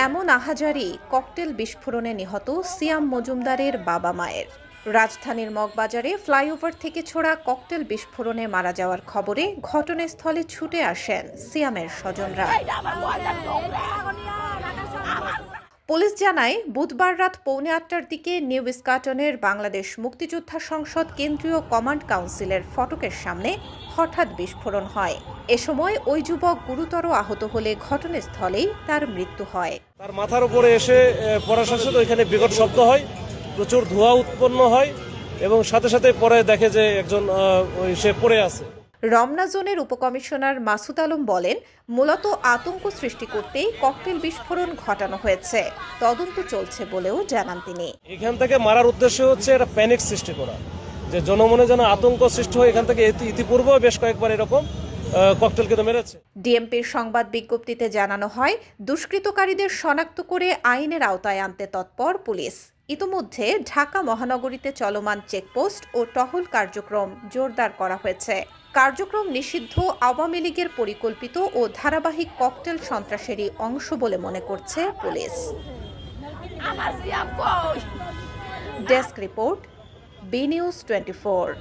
এমন আহাজারি ককটেল বিস্ফোরণে নিহত সিয়াম মজুমদারের বাবা মায়ের। রাজধানীর মগবাজারে ফ্লাইওভার থেকে ছোড়া ককটেল বিস্ফোরণে মারা যাওয়ার খবরে ঘটনাস্থলে ছুটে আসেন সিয়ামের স্বজনরা। পুলিশ জানায়, বুধবার রাত 8:45টার দিকে নিউ ইস্কাটনের বাংলাদেশ মুক্তিযোদ্ধা সংসদ কেন্দ্রীয় কমান্ড কাউন্সিলের ফটকের সামনে হঠাৎ বিস্ফোরণ হয়। এ সময় ওই যুবক গুরুতর আহত হলে ঘটনাস্থলেই তার মৃত্যু হয়। তার মাথার উপরে এসে পড়ার সাথে সাথে ওইখানে বিকট শব্দ হয়, প্রচুর ধোঁয়া উৎপন্ন হয় এবং সাথে সাথে পরে দেখে যে একজন সে পড়ে আছে। রমনা জোনের উপকমিশনার মাসুদ আলম বলেন, মূলত আতঙ্ক সৃষ্টি করতেই ককটেল বিস্ফোরণ ঘটানো হয়েছে, তদন্ত চলছে বলেও জানান তিনি। এখান থেকে মারার উদ্দেশ্য হচ্ছে একটা প্যানিক সৃষ্টি করা, যে জনমনে যেন আতঙ্ক সৃষ্টি হয়। এখান থেকে ইতিপূর্বেও বেশ কয়েকবার এরকম ককটেল কিন্তু মেরেছে। ডিএমপির সংবাদ বিজ্ঞপ্তিতে জানানো হয়, দুষ্কৃতকারীদের শনাক্ত করে আইনের আওতায় আনতে তৎপর পুলিশ। ইতোমধ্যে ঢাকা মহানগরীতে চলমান চেকপোস্ট ও টহল কার্যক্রম জোরদার করা হয়েছে। কার্যক্রম নিষিদ্ধ আওয়ামী লীগের পরিকল্পিত ও ধারাবাহিক ককটেল সন্ত্রাসেরই অংশ বলে মনে করছে পুলিশ। Desk report, B news 24।